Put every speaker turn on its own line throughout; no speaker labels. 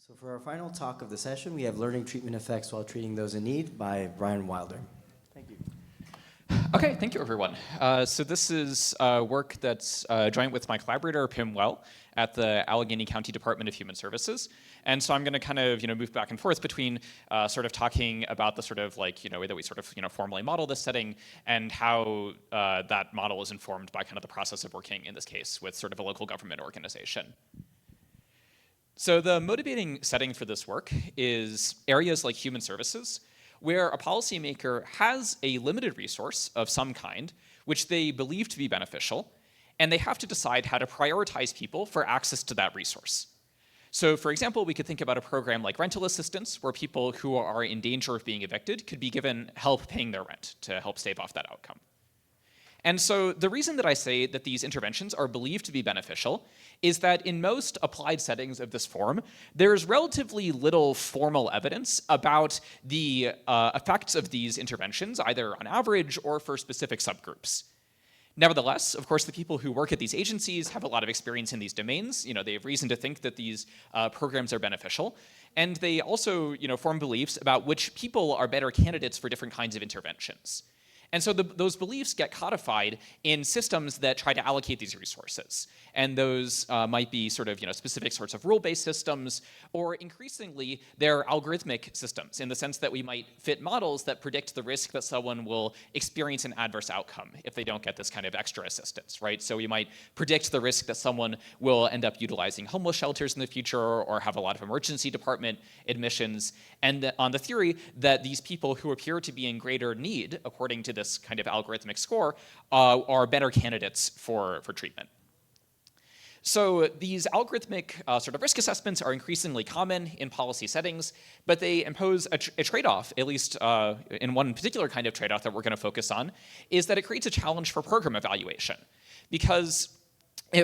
So for our final talk of the session, we have Learning Treatment Effects While Treating Those in Need by Bryan Wilder. Thank you.
Okay, thank you, everyone. So this is work that's joint with my collaborator, Welle, at the Allegheny County Department of Human Services. And so I'm going to kind of move back and forth between sort of talking about the sort of like way that we sort of formally model this setting and how that model is informed by kind of the process of working in this case with sort of a local government organization. So the motivating setting for this work is areas like human services, where a policymaker has a limited resource of some kind, which they believe to be beneficial, and they have to decide how to prioritize people for access to that resource. So for example, we could think about a program like rental assistance, where people who are in danger of being evicted could be given help paying their rent to help stave off that outcome. And so the reason that I say that these interventions are believed to be beneficial is that in most applied settings of this form, there's relatively little formal evidence about the effects of these interventions, either on average or for specific subgroups. Nevertheless, of course, the people who work at these agencies have a lot of experience in these domains. They have reason to think that these programs are beneficial. And they also form beliefs about which people are better candidates for different kinds of interventions. And so those beliefs get codified in systems that try to allocate these resources. And those might be sort of specific sorts of rule-based systems, or increasingly they're algorithmic systems in the sense that we might fit models that predict the risk that someone will experience an adverse outcome if they don't get this kind of extra assistance, right? So we might predict the risk that someone will end up utilizing homeless shelters in the future or have a lot of emergency department admissions, and on the theory that these people who appear to be in greater need, according to this kind of algorithmic score, are better candidates for treatment. So these algorithmic sort of risk assessments are increasingly common in policy settings, but they impose a trade-off, at least in one particular kind of trade-off that we're going to focus on, is that it creates a challenge for program evaluation. Because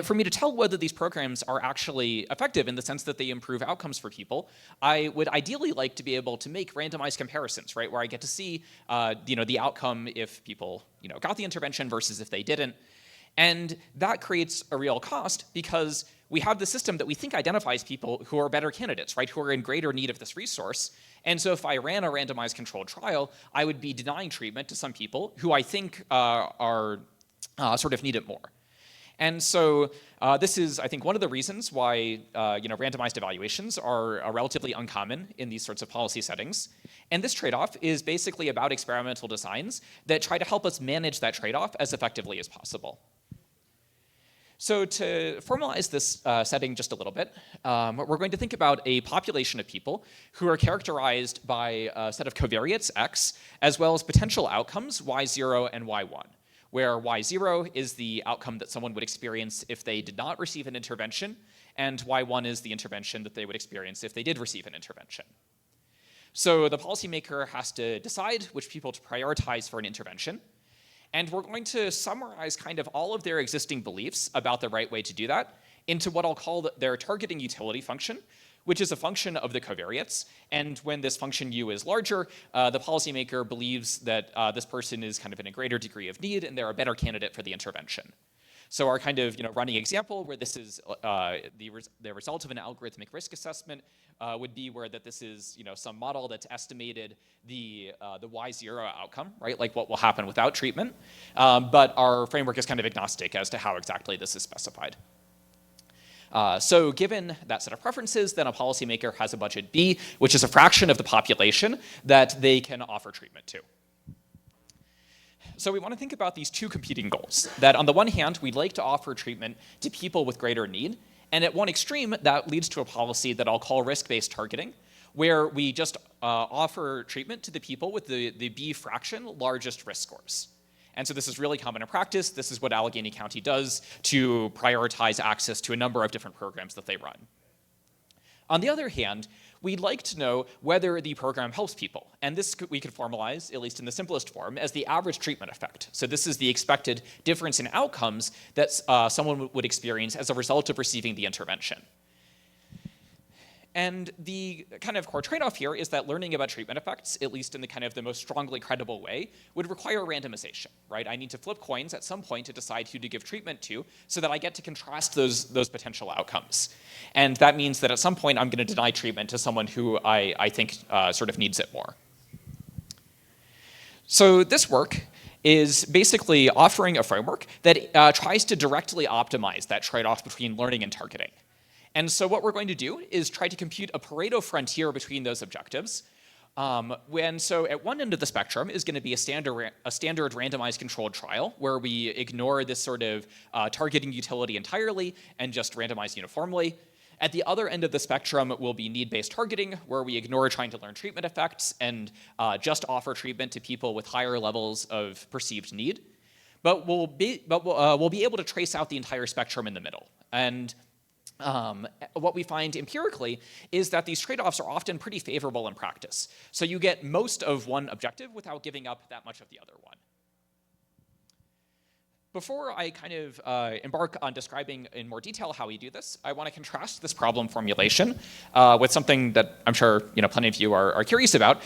for me to tell whether these programs are actually effective in the sense that they improve outcomes for people, I would ideally like to be able to make randomized comparisons, right, where I get to see the outcome if people got the intervention versus if they didn't. And that creates a real cost because we have the system that we think identifies people who are better candidates, right, who are in greater need of this resource. And so if I ran a randomized controlled trial, I would be denying treatment to some people who I think are sort of need it more. And so this is, I think, one of the reasons why randomized evaluations are relatively uncommon in these sorts of policy settings. And this trade-off is basically about experimental designs that try to help us manage that trade-off as effectively as possible. So to formalize this setting just a little bit, we're going to think about a population of people who are characterized by a set of covariates, X, as well as potential outcomes, Y0 and Y1. Where Y0 is the outcome that someone would experience if they did not receive an intervention, and Y1 is the intervention that they would experience if they did receive an intervention. So the policymaker has to decide which people to prioritize for an intervention, and we're going to summarize kind of all of their existing beliefs about the right way to do that into what I'll call their targeting utility function, which is a function of the covariates. And when this function U is larger, the policymaker believes that this person is kind of in a greater degree of need and they're a better candidate for the intervention. So our kind of running example where this is the result of an algorithmic risk assessment would be where that this is some model that's estimated the Y0 outcome, right? Like what will happen without treatment. But our framework is kind of agnostic as to how exactly this is specified. So given that set of preferences, then a policymaker has a budget B, which is a fraction of the population that they can offer treatment to. So we want to think about these two competing goals. That on the one hand, we'd like to offer treatment to people with greater need. And at one extreme, that leads to a policy that I'll call risk-based targeting, where we just offer treatment to the people with the B fraction largest risk scores. And so this is really common in practice. This is what Allegheny County does to prioritize access to a number of different programs that they run. On the other hand, we'd like to know whether the program helps people. And this we could formalize, at least in the simplest form, as the average treatment effect. So this is the expected difference in outcomes that someone would experience as a result of receiving the intervention. And the kind of core trade-off here is that learning about treatment effects, at least in the kind of the most strongly credible way, would require randomization, right? I need to flip coins at some point to decide who to give treatment to so that I get to contrast those potential outcomes. And that means that at some point I'm going to deny treatment to someone who I think sort of needs it more. So this work is basically offering a framework that tries to directly optimize that trade-off between learning and targeting. And so what we're going to do is try to compute a Pareto frontier between those objectives. So at one end of the spectrum is going to be a standard randomized controlled trial where we ignore this sort of targeting utility entirely and just randomize uniformly. At the other end of the spectrum will be need-based targeting, where we ignore trying to learn treatment effects and just offer treatment to people with higher levels of perceived need. But we'll be able to trace out the entire spectrum in the middle. And what we find empirically is that these trade-offs are often pretty favorable in practice. So you get most of one objective without giving up that much of the other one. Before I kind of embark on describing in more detail how we do this, I want to contrast this problem formulation with something that I'm sure plenty of you are curious about,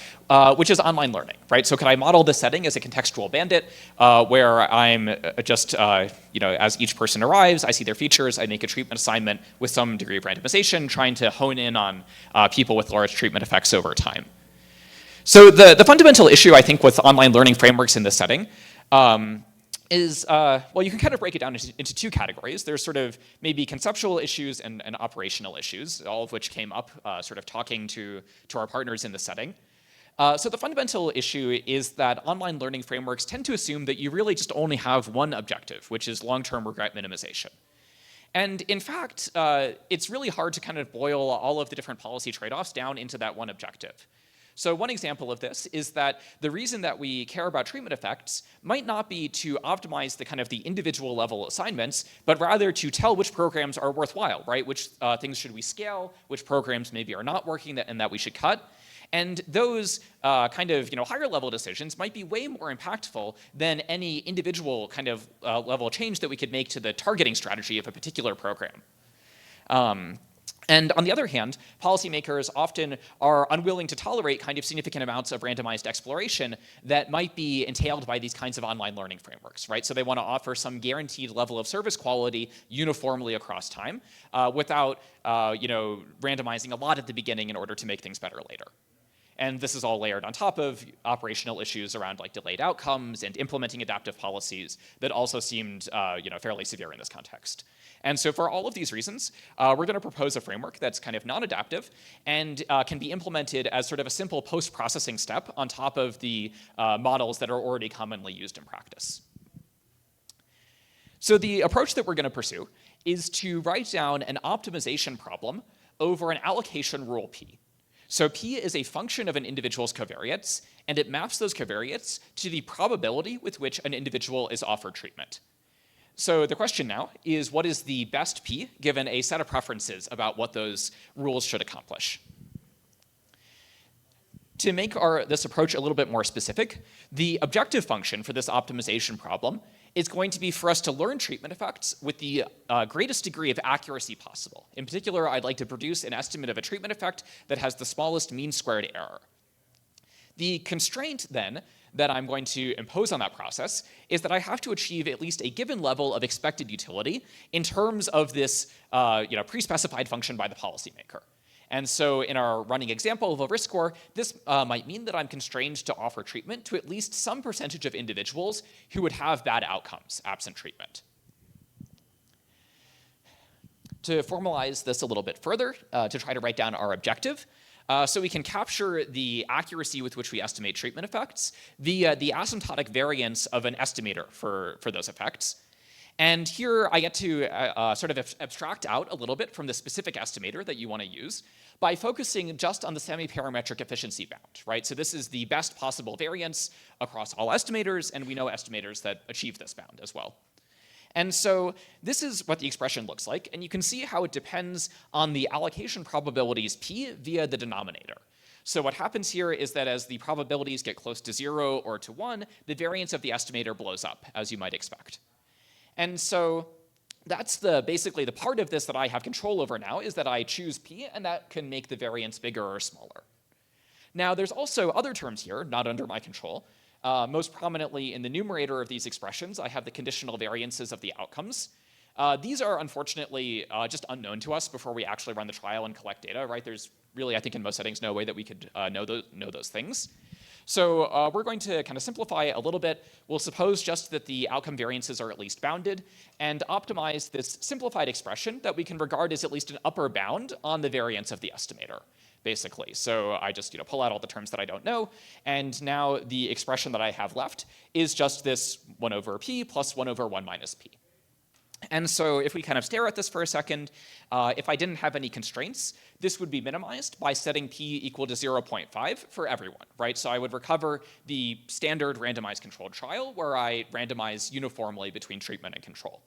which is online learning, right? So could I model this setting as a contextual bandit where I'm just, as each person arrives, I see their features, I make a treatment assignment with some degree of randomization, trying to hone in on people with large treatment effects over time. So the fundamental issue, I think, with online learning frameworks in this setting is, you can kind of break it down into two categories. There's sort of maybe conceptual issues and operational issues, all of which came up sort of talking to our partners in the setting. So the fundamental issue is that online learning frameworks tend to assume that you really just only have one objective, which is long-term regret minimization. And in fact, it's really hard to kind of boil all of the different policy trade-offs down into that one objective. So one example of this is that the reason that we care about treatment effects might not be to optimize the kind of the individual level assignments, but rather to tell which programs are worthwhile, right? Which things should we scale, which programs maybe are not working and that we should cut. And those kind of higher level decisions might be way more impactful than any individual kind of level change that we could make to the targeting strategy of a particular program. And on the other hand, policymakers often are unwilling to tolerate kind of significant amounts of randomized exploration that might be entailed by these kinds of online learning frameworks, right? So they want to offer some guaranteed level of service quality uniformly across time without, randomizing a lot at the beginning in order to make things better later. And this is all layered on top of operational issues around like delayed outcomes and implementing adaptive policies that also seemed, fairly severe in this context. And so for all of these reasons, we're going to propose a framework that's kind of non-adaptive and can be implemented as sort of a simple post-processing step on top of the models that are already commonly used in practice. So the approach that we're going to pursue is to write down an optimization problem over an allocation rule P. So P is a function of an individual's covariates, and it maps those covariates to the probability with which an individual is offered treatment. So the question now is, what is the best P given a set of preferences about what those rules should accomplish? To make this approach a little bit more specific, the objective function for this optimization problem is going to be for us to learn treatment effects with the greatest degree of accuracy possible. In particular, I'd like to produce an estimate of a treatment effect that has the smallest mean squared error. The constraint then that I'm going to impose on that process is that I have to achieve at least a given level of expected utility in terms of this pre-specified function by the policymaker. And so in our running example of a risk score, this might mean that I'm constrained to offer treatment to at least some percentage of individuals who would have bad outcomes absent treatment. To formalize this a little bit further, to try to write down our objective, so we can capture the accuracy with which we estimate treatment effects via the asymptotic variance of an estimator for those effects. And here I get to sort of abstract out a little bit from the specific estimator that you want to use by focusing just on the semi-parametric efficiency bound, right? So this is the best possible variance across all estimators, and we know estimators that achieve this bound as well. And so this is what the expression looks like, and you can see how it depends on the allocation probabilities P via the denominator. So what happens here is that as the probabilities get close to 0 or to 1, the variance of the estimator blows up, as you might expect. And so that's basically the part of this that I have control over now, is that I choose p, and that can make the variance bigger or smaller. Now, there's also other terms here, not under my control. Most prominently in the numerator of these expressions, I have the conditional variances of the outcomes. These are unfortunately just unknown to us before we actually run the trial and collect data, right? There's really, I think in most settings, no way that we could know those things. So we're going to kind of simplify a little bit. We'll suppose just that the outcome variances are at least bounded and optimize this simplified expression that we can regard as at least an upper bound on the variance of the estimator, basically. So I just pull out all the terms that I don't know, and now the expression that I have left is just this 1 over p plus 1 over 1 minus p. And so if we kind of stare at this for a second, if I didn't have any constraints, this would be minimized by setting p equal to 0.5 for everyone, right? So I would recover the standard randomized controlled trial where I randomize uniformly between treatment and control.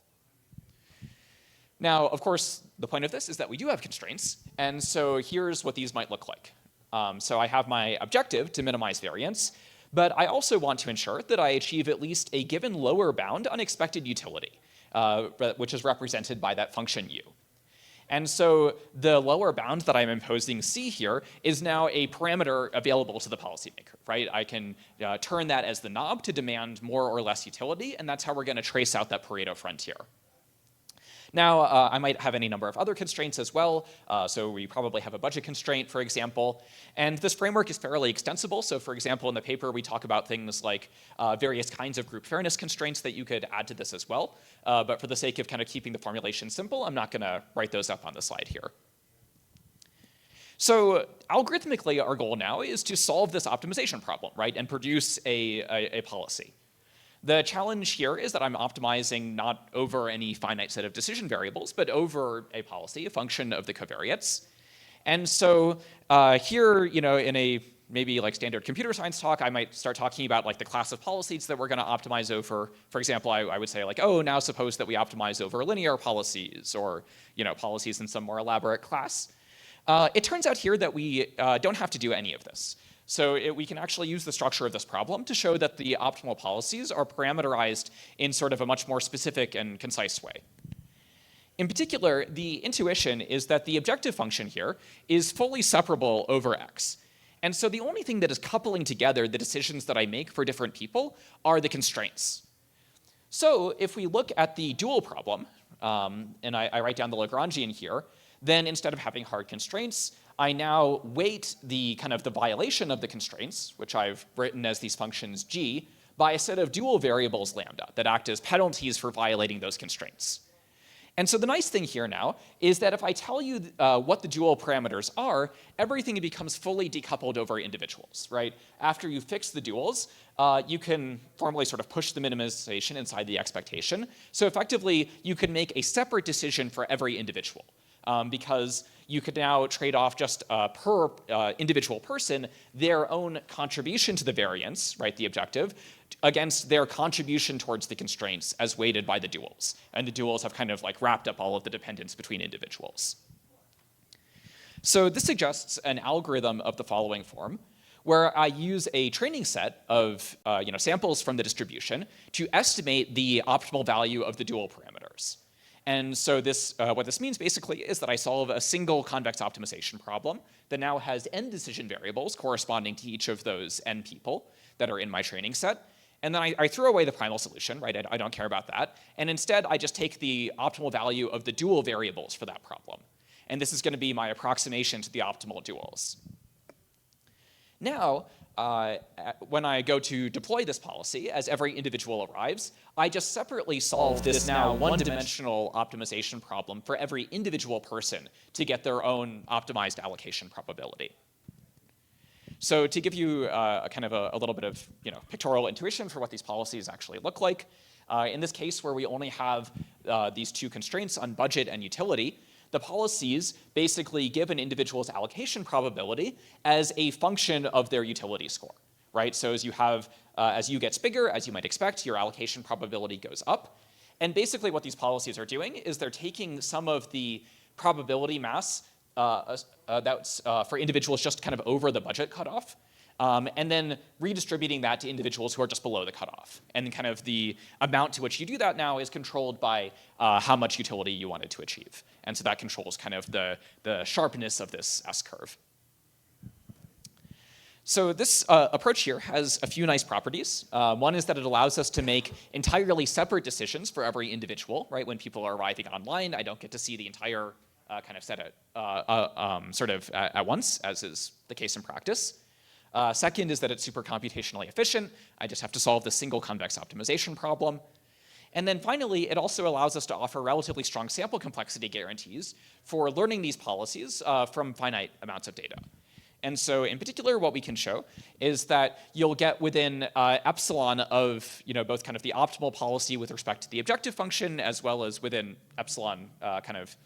Now, of course, the point of this is that we do have constraints, and so here's what these might look like. So I have my objective to minimize variance, but I also want to ensure that I achieve at least a given lower bound on expected utility, which is represented by that function u. And so the lower bound that I'm imposing c here is now a parameter available to the policymaker, right? I can turn that as the knob to demand more or less utility, and that's how we're going to trace out that Pareto frontier. Now, I might have any number of other constraints as well. So we probably have a budget constraint, for example. And this framework is fairly extensible. So for example, in the paper, we talk about things like various kinds of group fairness constraints that you could add to this as well. But for the sake of kind of keeping the formulation simple, I'm not going to write those up on the slide here. So algorithmically, our goal now is to solve this optimization problem, right, and produce a policy. The challenge here is that I'm optimizing not over any finite set of decision variables, but over a policy, a function of the covariates. And so here, in a maybe like standard computer science talk, I might start talking about like the class of policies that we're going to optimize over. For example, I would say like, oh, now suppose that we optimize over linear policies, or policies in some more elaborate class. It turns out here that we don't have to do any of this. So we can actually use the structure of this problem to show that the optimal policies are parameterized in sort of a much more specific and concise way. In particular, the intuition is that the objective function here is fully separable over x. And so the only thing that is coupling together the decisions that I make for different people are the constraints. So if we look at the dual problem, and I write down the Lagrangian here, then instead of having hard constraints, I now weight the kind of the violation of the constraints, which I've written as these functions g, by a set of dual variables lambda that act as penalties for violating those constraints. And so the nice thing here now is that if I tell you what the dual parameters are, everything becomes fully decoupled over individuals, right? After you fix the duals, you can formally sort of push the minimization inside the expectation. So effectively, you can make a separate decision for every individual. Because you could now trade off just per individual person their own contribution to the variance, right, the objective, against their contribution towards the constraints as weighted by the duals. And the duals have kind of like wrapped up all of the dependence between individuals. So this suggests an algorithm of the following form, where I use a training set of samples from the distribution to estimate the optimal value of the dual parameters. And so this, what this means basically is that I solve a single convex optimization problem that now has n decision variables corresponding to each of those n people that are in my training set. And then I throw away the primal solution, right? I don't care about that. And instead, I just take the optimal value of the dual variables for that problem. And this is going to be my approximation to the optimal duals. Now, when I go to deploy this policy, as every individual arrives, I just separately solve this now one-dimensional optimization problem for every individual person to get their own optimized allocation probability. So to give you a kind of a little bit of pictorial intuition for what these policies actually look like, in this case where we only have these two constraints on budget and utility, the policies basically give an individual's allocation probability as a function of their utility score, right? So as u gets bigger, as you might expect, your allocation probability goes up. And basically what these policies are doing is they're taking some of the probability mass that's for individuals just kind of over the budget cutoff, and then redistributing that to individuals who are just below the cutoff. And kind of the amount to which you do that now is controlled by how much utility you wanted to achieve. And so that controls kind of the sharpness of this S-curve. So this approach here has a few nice properties. One is that it allows us to make entirely separate decisions for every individual, right? When people are arriving online, I don't get to see the entire kind of set at once, as is the case in practice. Second is that it's super computationally efficient. I just have to solve the single convex optimization problem. And then finally, it also allows us to offer relatively strong sample complexity guarantees for learning these policies from finite amounts of data. And so in particular, what we can show is that you'll get within epsilon of both kind of the optimal policy with respect to the objective function, as well as within epsilon kind of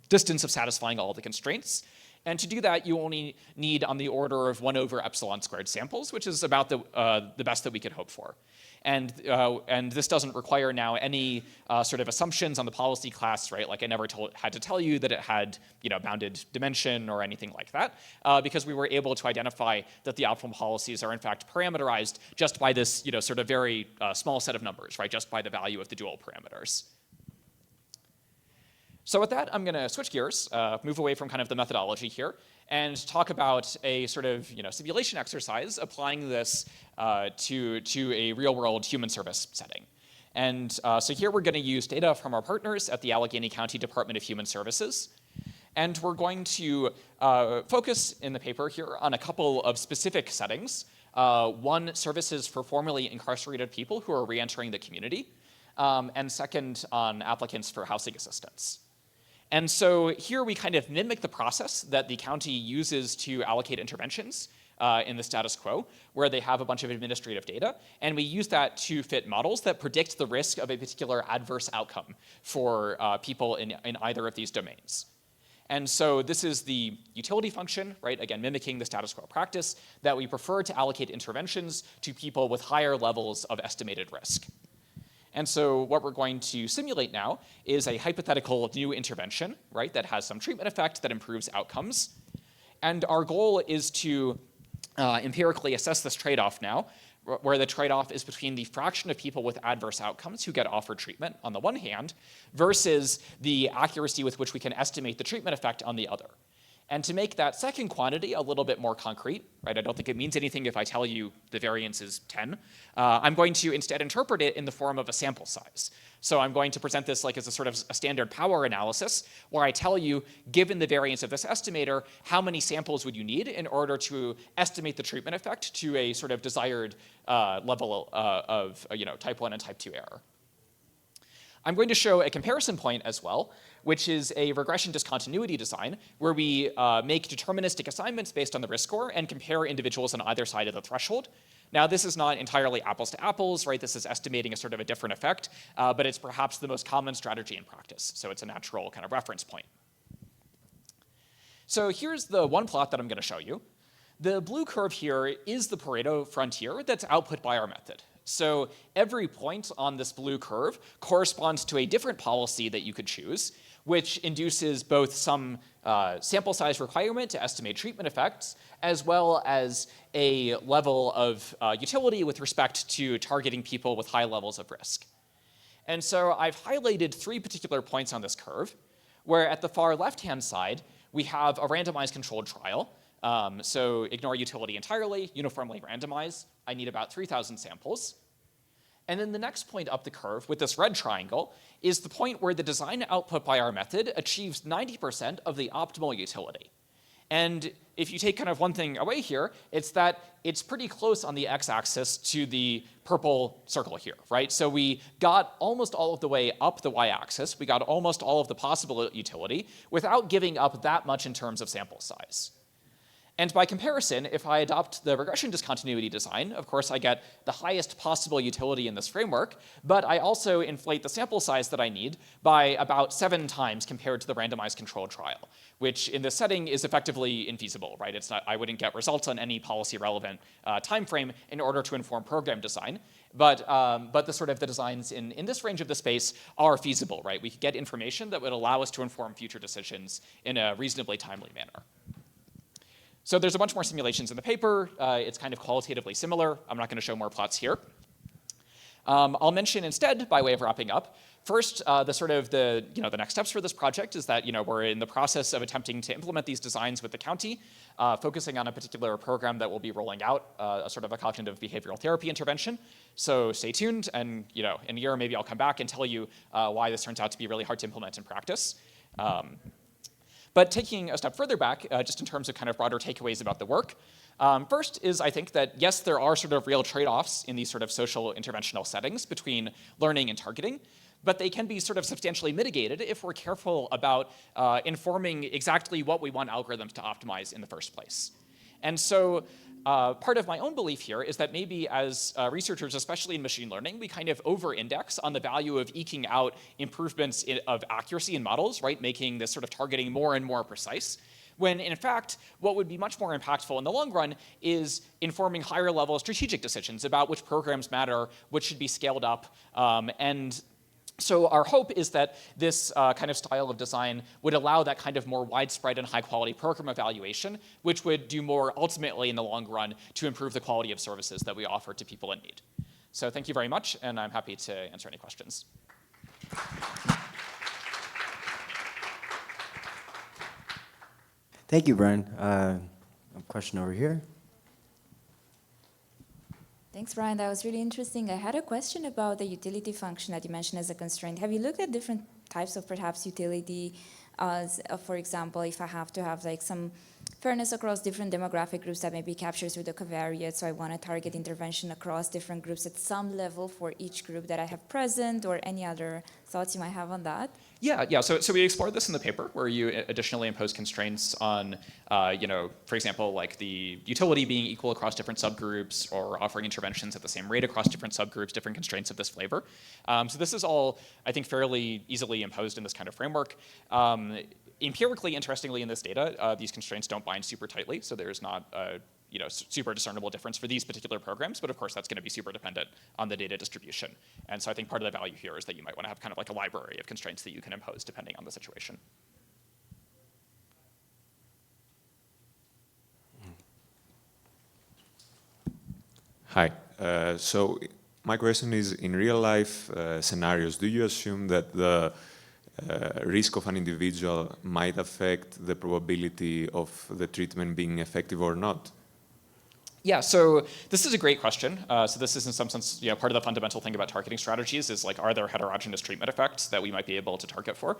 distance of satisfying all the constraints. And to do that, you only need on the order of 1 over epsilon squared samples, which is about the best that we could hope for. And this doesn't require now any sort of assumptions on the policy class, right? Like I never had to tell you that it had bounded dimension or anything like that, because we were able to identify that the optimal policies are in fact parameterized just by this sort of very small set of numbers, right? Just by the value of the dual parameters. So with that, I'm going to switch gears, move away from kind of the methodology here, and talk about a sort of simulation exercise applying this to a real-world human service setting. And so here we're going to use data from our partners at the Allegheny County Department of Human Services. And we're going to focus in the paper here on a couple of specific settings. One, services for formerly incarcerated people who are reentering the community. And second, on applicants for housing assistance. And so here we kind of mimic the process that the county uses to allocate interventions in the status quo, where they have a bunch of administrative data, and we use that to fit models that predict the risk of a particular adverse outcome for people in either of these domains. And so this is the utility function, right? Again, mimicking the status quo practice, that we prefer to allocate interventions to people with higher levels of estimated risk. And so what we're going to simulate now is a hypothetical new intervention, right, that has some treatment effect that improves outcomes. And our goal is to empirically assess this trade-off now, where the trade-off is between the fraction of people with adverse outcomes who get offered treatment on the one hand, versus the accuracy with which we can estimate the treatment effect on the other. And to make that second quantity a little bit more concrete, right, I don't think it means anything if I tell you the variance is 10, I'm going to instead interpret it in the form of a sample size. So I'm going to present this like as a sort of a standard power analysis, where I tell you, given the variance of this estimator, how many samples would you need in order to estimate the treatment effect to a sort of desired level of type 1 and type 2 error. I'm going to show a comparison point as well, which is a regression discontinuity design, where we make deterministic assignments based on the risk score and compare individuals on either side of the threshold. Now, this is not entirely apples to apples, right? This is estimating a sort of a different effect, but it's perhaps the most common strategy in practice, so it's a natural kind of reference point. So here's the one plot that I'm going to show you. The blue curve here is the Pareto frontier that's output by our method. So every point on this blue curve corresponds to a different policy that you could choose, which induces both some sample size requirement to estimate treatment effects, as well as a level of utility with respect to targeting people with high levels of risk. And so I've highlighted 3 particular points on this curve, where at the far left-hand side, we have a randomized controlled trial. So ignore utility entirely, uniformly randomize. I need about 3,000 samples. And then the next point up the curve with this red triangle is the point where the design output by our method achieves 90% of the optimal utility. And if you take kind of one thing away here, it's that it's pretty close on the x-axis to the purple circle here, right? So we got almost all of the way up the y-axis. We got almost all of the possible utility without giving up that much in terms of sample size. And by comparison, if I adopt the regression discontinuity design, of course I get the highest possible utility in this framework, but I also inflate the sample size that I need by about 7 times compared to the randomized controlled trial, which in this setting is effectively infeasible, right? It's not, I wouldn't get results on any policy relevant time frame in order to inform program design. But the designs in this range of the space are feasible, right? We could get information that would allow us to inform future decisions in a reasonably timely manner. So there's a bunch more simulations in the paper. It's kind of qualitatively similar. I'm not going to show more plots here. I'll mention instead, by way of wrapping up, first, the next steps for this project is that we're in the process of attempting to implement these designs with the county, focusing on a particular program that we'll be rolling out, a sort of a cognitive behavioral therapy intervention. So stay tuned, and in a year maybe I'll come back and tell you why this turns out to be really hard to implement in practice. But taking a step further back, just in terms of kind of broader takeaways about the work, first is I think that, yes, there are sort of real trade-offs in these sort of social interventional settings between learning and targeting, but they can be sort of substantially mitigated if we're careful about informing exactly what we want algorithms to optimize in the first place. And so part of my own belief here is that maybe as researchers, especially in machine learning, we kind of over-index on the value of eking out improvements of accuracy in models, right, making this sort of targeting more and more precise, when in fact, what would be much more impactful in the long run is informing higher level strategic decisions about which programs matter, which should be scaled up, and so our hope is that this kind of style of design would allow that kind of more widespread and high-quality program evaluation, which would do more ultimately in the long run to improve the quality of services that we offer to people in need. So thank you very much, and I'm happy to answer any questions.
Thank you, Bryan. A question over here.
Thanks, Bryan. That was really interesting. I had a question about the utility function that you mentioned as a constraint. Have you looked at different types of perhaps utility? For example, if I have to have like some fairness across different demographic groups that may be captured through the covariate, so I want to target intervention across different groups at some level for each group that I have present, or any other thoughts you might have on that?
Yeah. So we explored this in the paper, where you additionally impose constraints on, for example, like the utility being equal across different subgroups, or offering interventions at the same rate across different subgroups, different constraints of this flavor. So this is all, I think, fairly easily imposed in this kind of framework. Empirically, interestingly, in this data, these constraints don't bind super tightly, so there's not a super discernible difference for these particular programs, but of course that's going to be super dependent on the data distribution. And so I think part of the value here is that you might want to have kind of like a library of constraints that you can impose depending on the situation.
Hi. So my question is, in real life scenarios, do you assume that the risk of an individual might affect the probability of the treatment being effective or not?
Yeah, so this is a great question. So this is in some sense, part of the fundamental thing about targeting strategies is like, are there heterogeneous treatment effects that we might be able to target for?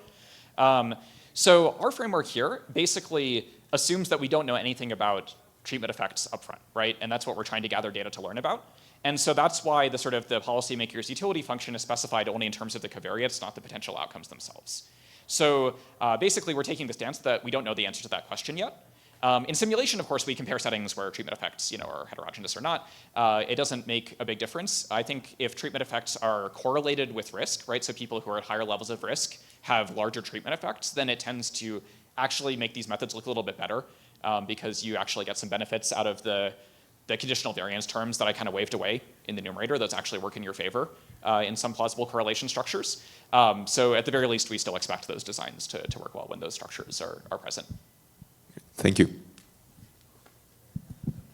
So our framework here basically assumes that we don't know anything about treatment effects upfront, right? And that's what we're trying to gather data to learn about. And so that's why the policymaker's utility function is specified only in terms of the covariates, not the potential outcomes themselves. So basically, we're taking the stance that we don't know the answer to that question yet. In simulation, of course, we compare settings where treatment effects are heterogeneous or not. It doesn't make a big difference. I think if treatment effects are correlated with risk, right, so people who are at higher levels of risk have larger treatment effects, then it tends to actually make these methods look a little bit better because you actually get some benefits out of the conditional variance terms that I kind of waved away in the numerator. Those actually work in your favor in some plausible correlation structures. So at the very least, we still expect those designs to work well when those structures are present.
Thank you.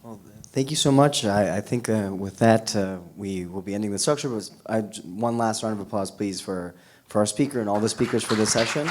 Well, thank you so much. I think with that, we will be ending the structure. One last round of applause, please, for our speaker and all the speakers for this session.